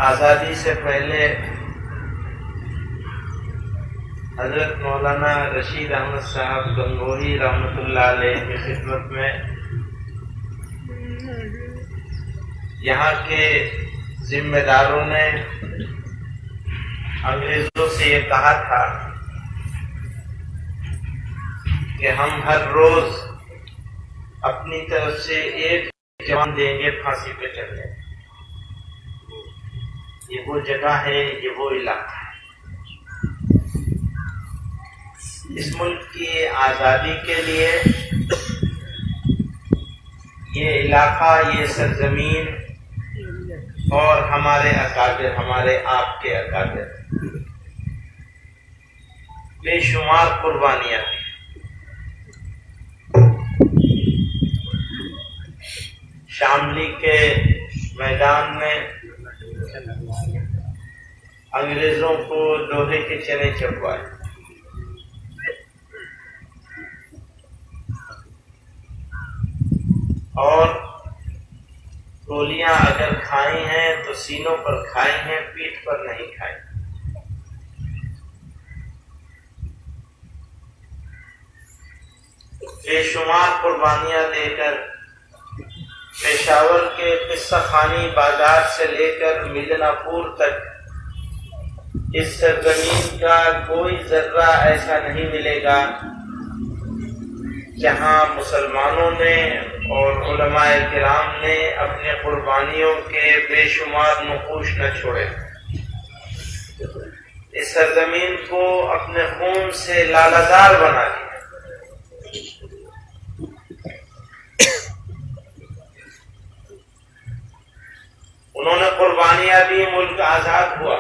آزادی سے پہلے حضرت مولانا رشید احمد صاحب گنگوہی رحمۃ اللہ علیہ کی خدمت میں یہاں کے ذمہ داروں نے انگریزوں سے یہ کہا تھا کہ ہم ہر روز اپنی طرف سے ایک جوان دیں گے پھانسی پہ چڑھنے۔ یہ وہ جگہ ہے، یہ وہ علاقہ ہے۔ اس ملک کی آزادی کے لیے یہ علاقہ، یہ سرزمین اور ہمارے اکابر، ہمارے آپ کے اکابر بے شمار قربانیاں دی۔ شاملی کے میدان میں انگریزوں کو لوہے کے چنے چبوائے، اور گولیاں اگر کھائی ہیں تو سینوں پر کھائی ہیں، پیٹھ پر نہیں کھائی۔ بے شمار قربانیاں دے کر پشاور کے قصہ خانی بازار سے لے کر مدنہ پور تک اس سرزمین کا کوئی ذرہ ایسا نہیں ملے گا جہاں مسلمانوں نے اور علماء کرام نے اپنے قربانیوں کے بے شمار نقوش نہ چھوڑے۔ اس سرزمین کو اپنے خون سے لالہدار بنا دیا۔ انہوں نے قربانیاں دی، ملک آزاد ہوا۔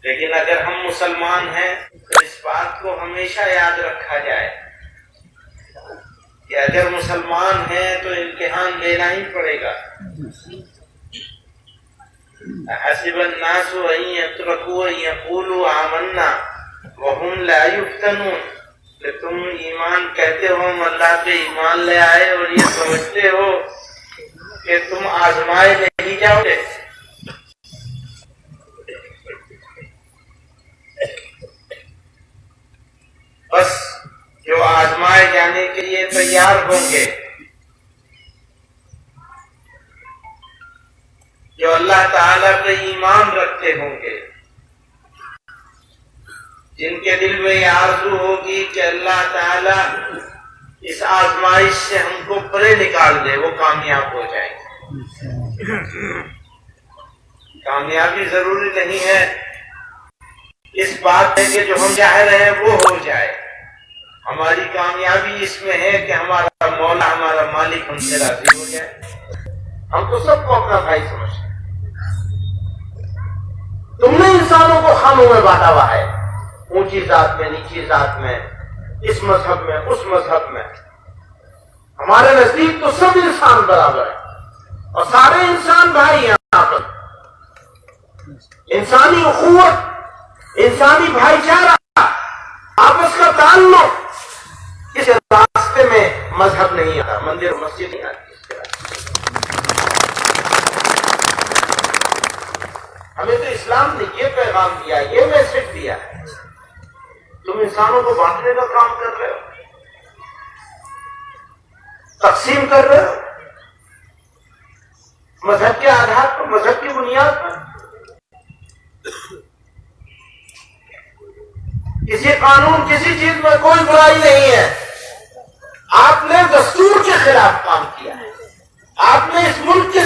لیکن اگر ہم مسلمان ہیں تو اس بات کو ہمیشہ یاد رکھا جائے کہ اگر مسلمان ہیں تو امتحان لینا ہی پڑے گا۔ حسب الناس ان يتركوا ان يقولوا آمنا وهم لا يفتنون، کہ تم ایمان کہتے ہو، ہم اللہ پہ ایمان لے آئے، اور یہ سمجھتے ہو کہ تم آزمائے نہیں جاؤ گے۔ بس جو آزمائے جانے کے لیے تیار ہوں گے، جو اللہ تعالیٰ پہ ایمان رکھتے ہوں گے، جن کے دل میں یہ آرزو ہوگی کہ اللہ تعالیٰ اس آزمائش سے ہم کو پرے نکال دے، وہ کامیاب ہو جائیں گے۔ کامیابی ضروری نہیں ہے اس بات ہے کہ جو ہم چاہ رہے ہیں وہ ہو جائے۔ ہماری کامیابی اس میں ہے کہ ہمارا مولا، ہمارا مالک ہم سے راضی ہو جائے۔ ہم تو سب کو اپنا بھائی سمجھتے ہیں۔ تم نے انسانوں کو خانوں میں بانٹا ہوا ہے، اونچی ذات میں، نیچی ذات میں، اس مذہب میں، اس مذہب میں۔ ہمارے نزدیک تو سب انسان برابر ہیں اور سارے انسان بھائی ہیں۔ آپس انسانی اخوت، انسانی بھائی چارہ، آپس کا تعلق، اس راستے میں مذہب نہیں آتا، مندر مسجد نہیں آتی۔ ہمیں تو اسلام نے یہ پیغام دیا، یہ میسج دیا ہے، تم انسانوں کو بانٹنے کا کام کر رہے ہو، تقسیم کر رہے ہو مذہب کے آدھار پر، مذہب کی بنیاد پر۔ کسی قانون، کسی چیز میں کوئی برائی نہیں ہے۔ آپ نے دستور کے خلاف کام کیا ہے، آپ نے اس ملک کے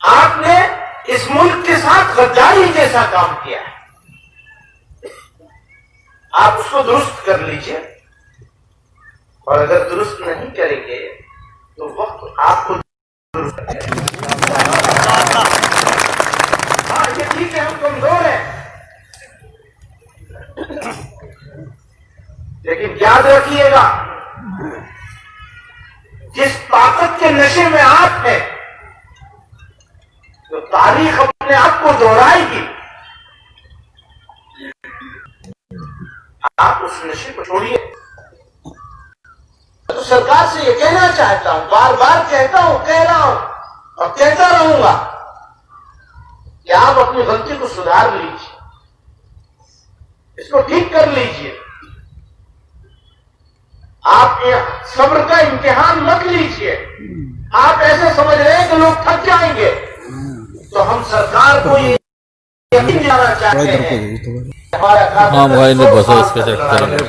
آپ نے اس ملک کے ساتھ غداری جیسا کام کیا ہے۔ آپ اس کو درست کر لیجئے، اور اگر درست نہیں کریں گے تو وقت آپ کو درست کرے گا۔ ہاں یہ ٹھیک ہے، ہم کمزور ہیں، لیکن یاد رکھیے گا جس طاقت کے نشے میں آپ ہیں تو تاریخ اپنے آپ کو دہرائے گی۔ آپ اس نشے کو چھوڑیے، تو سرکار سے یہ کہنا چاہتا ہوں، بار بار کہتا ہوں، کہہ رہا ہوں اور کہتا رہوں گا کہ آپ اپنی غلطی کو سدھار لیجیے، اس کو ٹھیک کر لیجیے۔ آپ صبر کا امتحان مت لیجیے۔ آپ ایسے سمجھ رہے ہیں کہ لوگ تھک جائیں گے، تو ہم سرکار کو یہ یقین دلانا چاہتے ہیں ہمارا بھائی نے بس اس کے چکر میں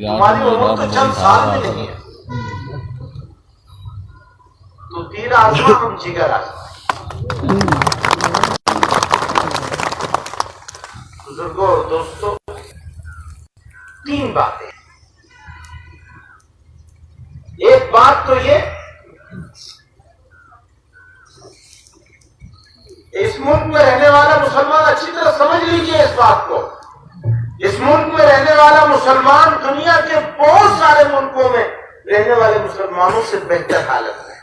ہماری عمر تو چند سال میں نہیں ہے، تو تیر آسمان ہم جگر آسمان۔ بزرگوں اور دوستوں، تین باتیں۔ ایک بات تو یہ، اس ملک میں رہنے والا مسلمان اچھی طرح سمجھ لیجئے اس بات کو، اس ملک میں رہنے والا مسلمان دنیا کے بہت سارے ملکوں میں رہنے والے مسلمانوں سے بہتر حالت میں،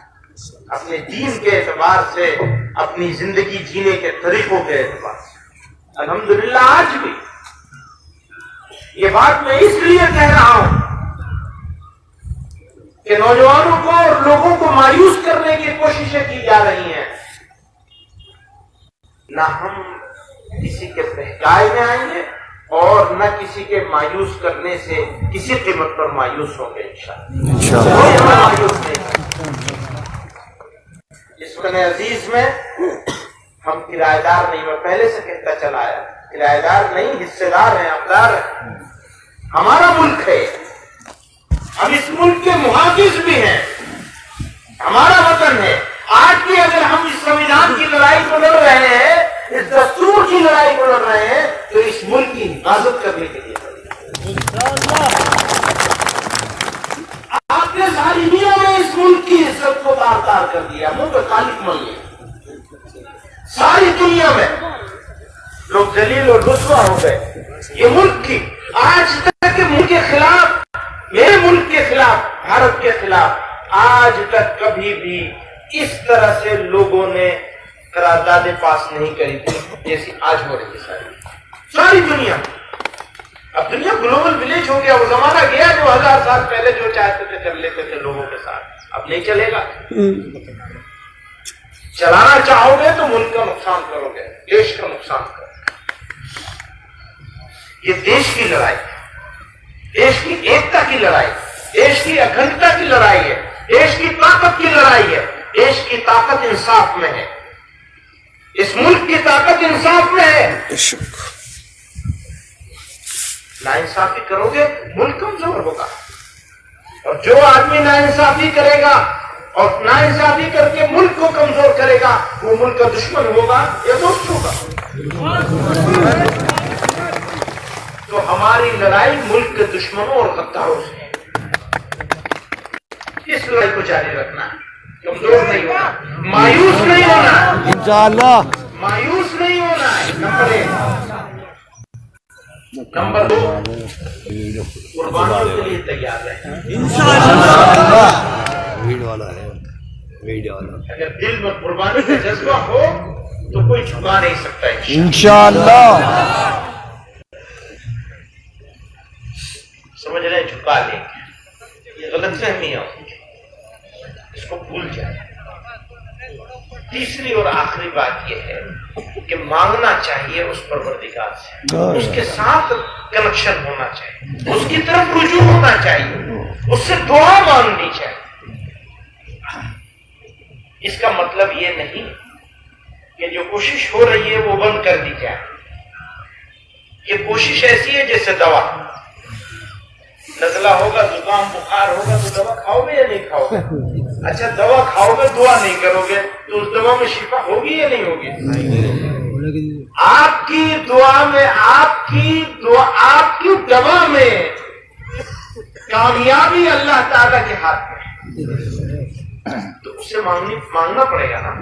اپنے دین کے اعتبار سے، اپنی زندگی جینے کے طریقوں کے اعتبار سے الحمدللہ۔ آج بھی یہ بات میں اس لیے کہہ رہا ہوں کہ نوجوانوں کو اور لوگوں کو مایوس کرنے کی کوششیں کی جا رہی ہیں، نہ ہم کسی کے بہکائے میں آئیں گے اور نہ کسی کے مایوس کرنے سے کسی قیمت پر مایوس ہوں گے انشاءاللہ۔ کوئی ہمیں مایوس نہیں۔ اس وقت عزیز میں ہم کرایہ دار نہیں، میں پہلے سے کہتا چلا آیا، کرایہ دار نہیں، حصے دار ہیں، حقدار ہیں۔ ہمارا ملک ہے، ہم اس ملک کے محافظ بھی ہیں، ہمارا وطن ہے۔ آج بھی اگر ہم اس سنویدھان کی لڑائی کو لڑ رہے ہیں، اس دستور کی لڑائی کو لڑ رہے ہیں، تو اس ملک کی حفاظت کرنے کے لیے آپ نے ساری دنیا میں اس ملک کی عزت کو تار تار کر دیا، منہ پہ خالق مل گیا۔ ساری دنیا میں لوگ ذلیل اور رسوا ہو گئے یہ ملک کی۔ آج تک کے ملک کے خلاف، میرے ملک کے خلاف، بھارت کے خلاف آج تک کبھی بھی اس طرح سے لوگوں نے قراردادیں پاس نہیں کری تھی جیسی آج ہو رہی ہے ساری دنیا۔ اب دنیا گلوبل ولیج ہو گیا، وہ زمانہ گیا جو 1000 سال پہلے جو چاہتے تھے کر لیتے تھے لوگوں کے ساتھ، اب نہیں چلے گا۔ چلانا چاہو گے تو ملک کا نقصان کرو گے، دیش کا نقصان کرو گے۔ یہ دیش کی لڑائی ہے، دیش کی ایکتا کی لڑائی، دیش کی اکھنڈتا کی لڑائی ہے، دیش کی طاقت کی لڑائی ہے۔ دیش کی طاقت انصاف میں ہے، اس ملک کی طاقت انصاف میں ہے۔ ناانصافی کرو گے ملک کمزور ہوگا، اور جو آدمی ناانصافی کرے گا اور ناانصافی کر کے ملک کو کمزور کرے گا، وہ ملک کا دشمن ہوگا یا دوست ہوگا۔ تو ہماری لڑائی ملک کے دشمنوں اور غداروں سے ہے، اس لڑائی کو جاری رکھنا ہے، کمزور نہیں ہونا، مایوس نہیں ہونا، انشاءاللہ مایوس نہیں ہونا ہے۔ نمبر 1۔ نمبر 2، قربانیوں کے لیے تیار رہیں انشاءاللہ۔ اگر دل میں قربانی کا جذبہ ہو تو کوئی جھکا نہیں سکتا انشاءاللہ۔ سمجھ رہے ہیں؟ جھکا لیں گے، یہ غلط فہمیاں ہوگی، اس کو بھول جائیں۔ تیسری اور آخری بات یہ ہے کہ مانگنا چاہیے اس پروردگار سے، اس کے ساتھ کنیکشن ہونا چاہیے، اس کی طرف رجوع ہونا چاہیے، اس سے دعا مانگنی چاہیے۔ اس کا مطلب یہ نہیں کہ جو کوشش ہو رہی ہے وہ بند کر دی جائے۔ یہ کوشش ایسی ہے جیسے دوا، نزلہ ہوگا، زکام بخار ہوگا تو دوا کھاؤ گے یا نہیں کھاؤ گے؟ اچھا دوا کھاؤ گے، دعا نہیں کرو گے تو اس دوا میں شفا ہوگی یا نہیں ہوگی؟ آپ کی دعا میں، آپ کی دوا میں کامیابی اللہ تعالیٰ کے ہاتھ میں ہے، تو اس سے مانگنا پڑے گا نا،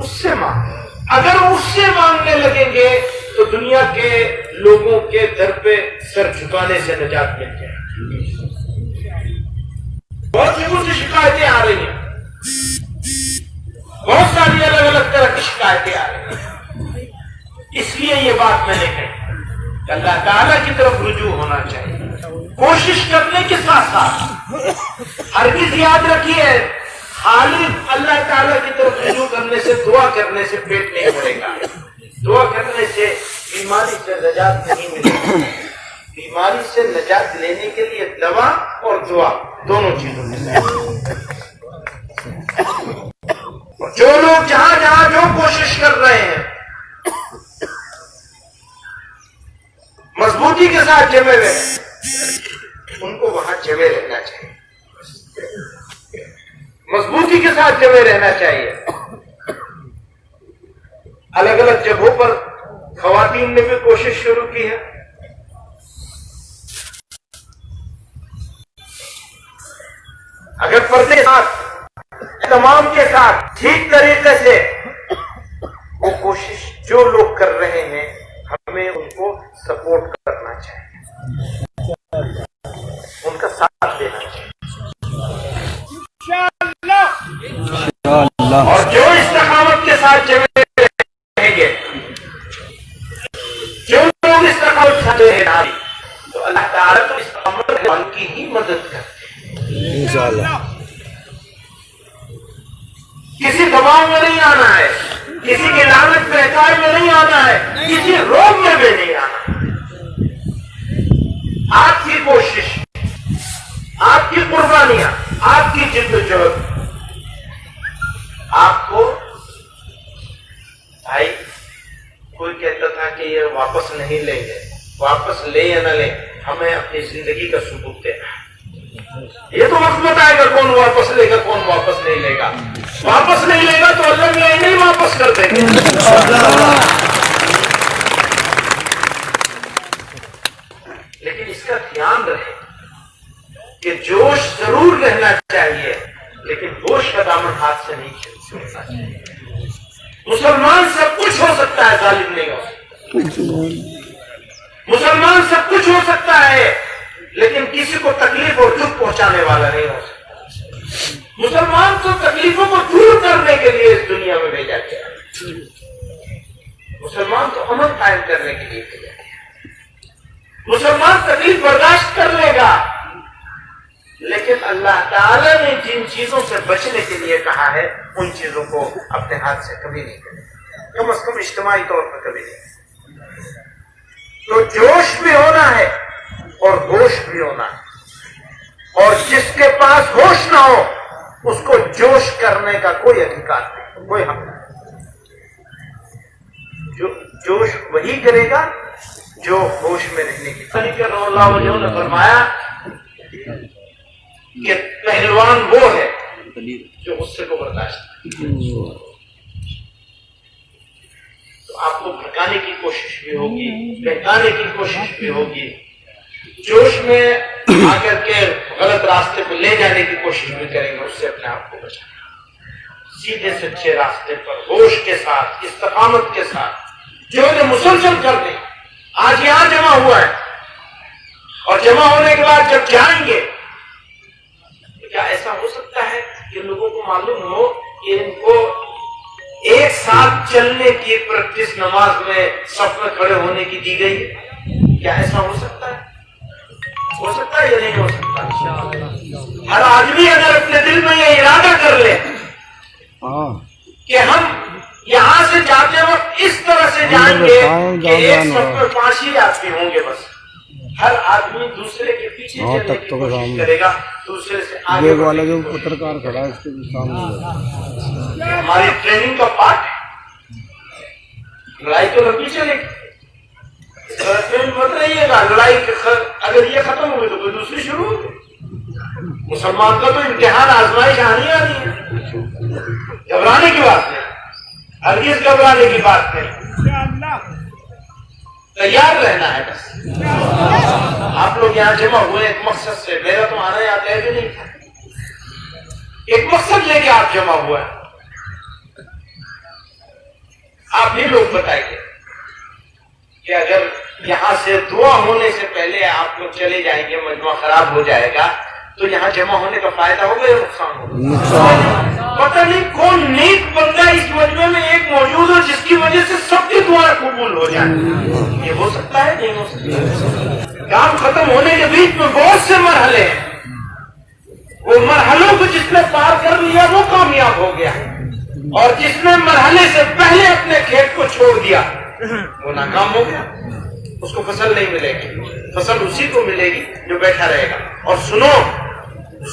اس سے مانگ۔ اگر اس سے مانگنے لگیں گے تو دنیا کے لوگوں کے در پہ سر جھکانے سے نجات مل جائے۔ بہت لوگوں سے شکایتیں آ رہی ہیں، بہت ساری الگ الگ طرح کی شکایتیں آ رہی ہیں، اس لیے یہ بات میں نے کہی اللہ تعالیٰ کی طرف رجوع ہونا چاہیے، کوشش کرنے کے ساتھ ساتھ ہرگز یاد رکھیے خالی اللہ تعالیٰ کی طرف رجوع کرنے سے، دعا کرنے سے پیٹ نہیں بھرے گا، دعا کرنے سے بیماری سے نجات نہیں ملے گی۔ بیماری سے نجات لینے کے لیے دوا اور دعا دونوں چیزوں میں، جو لوگ جہاں جہاں جو کوشش کر رہے ہیں مضبوطی کے ساتھ جمے ہوئے ان کو وہاں جمے رہنا چاہیے، مضبوطی کے ساتھ جمے رہنا چاہیے۔ الگ الگ جگہوں پر خواتین نے بھی کوشش شروع کی ہے، اگر پردے کے ساتھ اہتمام کے ساتھ ٹھیک طریقے سے وہ کوشش جو لوگ کر رہے ہیں ہمیں ان کو سپورٹ کرنا چاہیے، ان کا ساتھ دینا چاہیے، اور جو استقامت کے ساتھ جمے رہیں گے، جو لوگ استقامت کے ساتھ رہیں گے تو اللہ تعالیٰ تو استقامت والوں کی ہی مدد کرتے ہیں انشاءاللہ۔ کسی دباؤ میں نہیں آنا ہے، کسی کی لعنت بہکار میں نہیں آنا ہے، کسی روگ میں بھی نہیں آنا ہے۔ آپ کی کوشش، آپ کی قربانیاں، آپ کی جدوجہد آپ کو، بھائی کوئی کہتا تھا کہ یہ واپس نہیں لیں گے، واپس لیں یا نہ لیں ہمیں اپنی زندگی کا ثبوت دینا ہے۔ یہ تو وقت بتائے گا کون واپس لے گا کون واپس نہیں لے گا، واپس نہیں لے گا تو اللہ میں نہیں واپس کر دیں گے۔ لیکن اس کا دھیان رہے کہ جوش ضرور رہنا چاہیے لیکن ہوش کا دامن ہاتھ سے نہیں چھوڑنا چاہیے۔ مسلمان سب کچھ ہو سکتا ہے، ظالم نہیں ہو سکتا۔ مسلمان سب کچھ ہو سکتا ہے لیکن کسی کو تکلیف اور دکھ پہنچانے والا نہیں ہو سکتا۔ مسلمان تو تکلیفوں کو دور کرنے کے لیے اس دنیا میں بھیجا گیا، مسلمان تو امن قائم کرنے کے لیے بھیجا گیا۔ مسلمان تکلیف برداشت کر لے گا لیکن اللہ تعالیٰ نے جن چیزوں سے بچنے کے لیے کہا ہے ان چیزوں کو اپنے ہاتھ سے کبھی نہیں کرے، کم از کم اجتماعی طور پر کبھی نہیں۔ تو جوش بھی ہونا ہے اور ہوش بھی ہونا ہے، اور جس کے پاس ہوش نہ ہو اس کو جوش کرنے کا کوئی ادھیکار نہیں، کوئی حق نہیں۔ جوش وہی کرے گا جو ہوش میں رہنے کی طریقہ۔ اللہ علیہ نے فرمایا کہ پہلوان وہ ہے جو غصے کو برداشت کرے، تو آپ کو بھٹکانے کی کوشش بھی ہوگی، بہکانے کی کوشش بھی ہوگی، جوش میں آ کر کے غلط راستے پہ لے جانے کی کوشش بھی کریں گے، اس سے اپنے آپ کو بچانا۔ سیدھے سچے راستے پر ہوش کے ساتھ، استقامت کے ساتھ جو انہیں مسلسل کر دیں۔ آج یہاں جمع ہوا ہے اور جمع ہونے کے بعد جب جائیں گے تو کیا ایسا ہو سکتا ہے کہ لوگوں کو معلوم ہو کہ ان کو ایک ساتھ چلنے کی پریکٹس نماز میں صف میں کھڑے ہونے کی دی گئی؟ کیا ایسا ہو سکتا ہے؟ ہو سکتا ہے یا نہیں ہو سکتا؟ ہر آدمی اگر اپنے دل میں یہ ارادہ کر لے کہ ہم یہاں سے جاتے وقت اس طرح سے جائیں گے کہ ایک صف میں 5 ہی آدمی ہوں گے، بس ہر آدمی دوسرے کے پیچھے چلنے کی کوشش کرے گا، دوسرے سے آگے والا جو پترکار کھڑا ہے اس کے سامنے ہماری ٹریننگ کا پارٹ ہے۔ لڑائی تو لمبی چلے گی، اس طرح ٹرین مت رہیے گا، لڑائی اگر یہ ختم ہوگی تو کوئی دوسری شروع ہوگی۔ مسلمان کا تو امتحان آزمائش آنی آنی ہے، گھبرانے کی بات نہیں، ہرگز گھبرانے کی بات نہیں، تیار رہنا ہے بس۔ آپ لوگ یہاں جمع ہوئے ایک مقصد سے، میرا تو آنا یہاں طے بھی نہیں تھا، ایک مقصد لے کے آپ جمع ہوا ہے۔ آپ بھی لوگ بتائیے کہ اگر یہاں سے دعا ہونے سے پہلے آپ لوگ چلے جائیں گے، مجمع خراب ہو جائے گا، تو یہاں جمع ہونے کا فائدہ ہوگا یا نقصان ہوگا؟ پتہ نہیں کون نیک بندہ اس مجمع میں ایک موجود ہو جس کی وجہ سے سب کی دعائیں قبول ہو جائیں. یہ ہو سکتا ہے نہیں ہو سکتا؟ کام ختم ہونے کے بیچ میں بہت سے مرحلے ہیں. وہ مرحلوں کو جس نے پار کر لیا وہ کامیاب ہو گیا، اور جس نے مرحلے سے پہلے اپنے کھیت کو چھوڑ دیا وہ ناکام ہو گیا. اس کو فصل نہیں ملے گی، فصل اسی کو ملے گی جو بیٹھا رہے گا. اور سنو،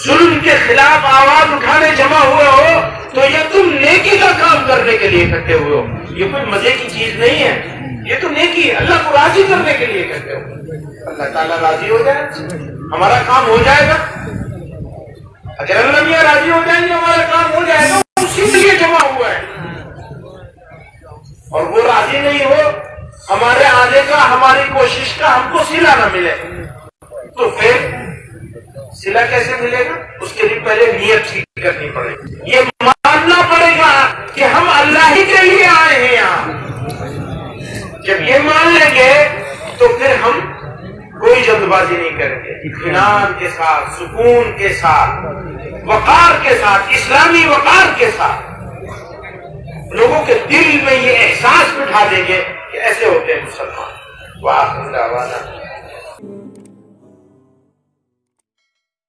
ظلم کے خلاف آواز اٹھانے جمع ہوئے ہو تو یہ تم نیکی کا کام کرنے کے لیے اکٹھے ہوئے ہو. یہ کوئی مزے کی چیز نہیں ہے، یہ تو نیکی ہے، اللہ کو راضی کرنے کے لیے اکٹھے ہو. اللہ تعالیٰ راضی ہو جائے ہمارا کام ہو جائے گا. اگر اللہ میاں راضی ہو جائیں گے ہمارا کام ہو جائے گا. اسی لیے جمع ہوا ہے. اور وہ راضی نہیں ہو ہمارے آنے کا، ہماری کوشش کا ہم کو صلہ نہ ملے تو پھر صلہ کیسے ملے گا؟ اس کے لیے پہلے نیت ٹھیک کرنی پڑے گی. یہ ماننا پڑے گا کہ ہم اللہ ہی کے لیے آئے ہیں یہاں. جب یہ مان لیں گے تو پھر ہم کوئی جلد بازی نہیں کریں گے. اطمینان کے ساتھ، سکون کے ساتھ، وقار کے ساتھ، اسلامی وقار کے ساتھ لوگوں کے دل میں یہ احساس بٹھا دیں گے کہ ایسے ہوتے ہیں مسلمان. واہ